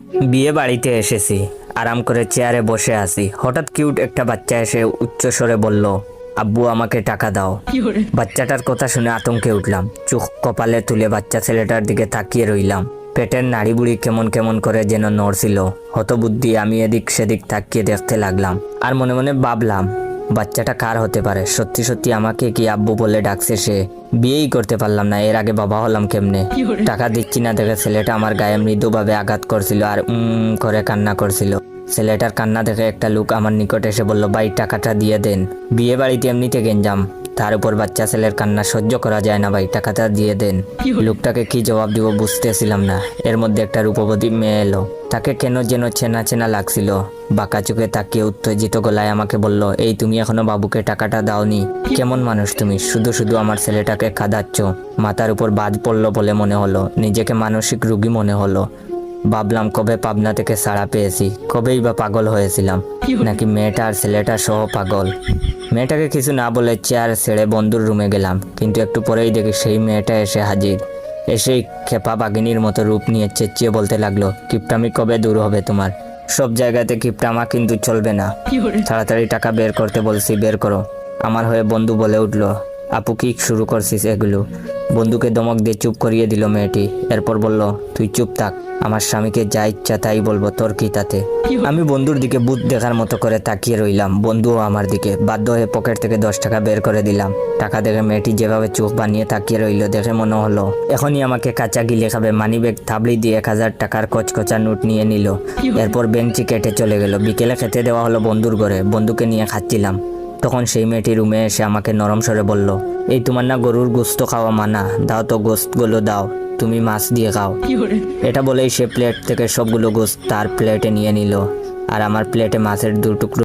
বিয়ে বাড়িতে এসেছি, আরাম করে চেয়ারে বসে আছি। হঠাৎ কিউট একটা বাচ্চা এসে উচ্চ স্বরে বলল, আব্বু আমাকে টাকা দাও। বাচ্চাটার কথা শুনে আতঙ্কে উঠলাম। চোখ কপালে তুলে বাচ্চা ছেলেটার দিকে তাকিয়ে রইলাম। পেটের নাড়িবুড়ি কেমন কেমন করে যেন নড়ছিল। হতবুদ্ধি আমি এদিক সেদিক তাকিয়ে দেখতে লাগলাম, আর মনে মনে ভাবলাম বাচ্চাটা কার হতে পারে। সত্যি সত্যি আমাকে কি আব্বু বলে ডাকছে সে? বিয়েই করতে পারলাম না, এর আগে বাবা হলাম কেমনে? টাকা দিচ্ছি না দেখে ছেলেটা আমার গায়ে মৃদুভাবে আঘাত করছিল আর করে কান্না করছিল। ছেলেটার কান্না দেখে একটা লোক আমার নিকট এসে বলল, ভাই টাকাটা দিয়ে দেন। বিয়ে বাড়িতে এমনিতে গেঞ্জাম, তার উপর বাচ্চা ছেলের কান্না সহ্য করা যায় না, ভাই টাকাটা দিয়ে দেন। লোকটাকে কি জবাব দিব বুঝতেছিলাম না। এর মধ্যে একটা রূপবতী মেয়ে এলো। তাকে কেন যেন চেনা চেনা লাগছিল। বাঁকা চোখে তাকিয়ে উত্তেজিত গলায় আমাকে বলল, এই তুমি এখনো বাবুকে টাকাটা দাওনি? কেমন মানুষ তুমি, শুধু শুধু আমার ছেলেটাকে কাঁদাচ্ছ। মাথার উপর বাজ পড়লো বলে মনে হলো, নিজেকে মানসিক রোগী মনে হলো। ভাবলাম কবে পাবনা থেকে ছাড়া পেয়েছি, কবেই বা পাগল হয়েছিলাম, নাকি মেয়েটা আর ছেলেটা সহ পাগল। মেয়েটাকে কিছু না বলে চেয়ার ছেড়ে বন্ধুর রুমে গেলাম, কিন্তু একটু পরেই দেখি সেই মেয়েটা এসে হাজির। এসেই খেপা বাঘিনীর মতো রূপ নিয়ে চেঁচিয়ে বলতে লাগলো, কিপটামি কবে দূর হবে তোমার? সব জায়গাতে কিপটামা কিন্তু চলবে না। তাড়াতাড়ি টাকা বের করতে বলছি, বের করো। আমার হয়ে বন্ধু বলে উঠলো, আপু কি শুরু করছিস এগুলো? বন্ধুকে ধমক দিয়ে চুপ করিয়ে দিল মেয়েটি। এরপর বলল, তুই চুপ থাক, আমার স্বামীকে যা ইচ্ছা তাই বলবো, তোর কি তাতে? আমি বন্ধুর দিকে ভূত দেখার মতো করে তাকিয়ে রইলাম। বন্ধুও আমার দিকে। বাধ্য হয়ে পকেট থেকে 10 টাকা বের করে দিলাম। টাকা দেখে মেয়েটি যেভাবে চোখ বানিয়ে তাকিয়ে রইল, দেখে মনে হলো এখনই আমাকে কাঁচা গিলে খাবে। মানিব্যাগ থাবড়ি দিয়ে 1000 টাকার কচকচা নোট নিয়ে নিল। এরপর বেঞ্চি কেটে চলে গেল। বিকেলে খেতে দেওয়া হলো বন্ধুর ঘরে। বন্ধুকে নিয়ে খাচ্ছিলাম, তখন সেই মেয়েটি রুমে এসে আমাকে নরম স্বরে বলল, এই তোমার না গরুর গোস্ত খাওয়া মানা, দাও তো গোস্তগুলো দাও, তুমি মাছ দিয়ে খাও। এটা বলেই সে প্লেট থেকে সবগুলো গোস্ত তার প্লেটে নিয়ে নিল, আর আমার প্লেটে মাছের 2 টুকরো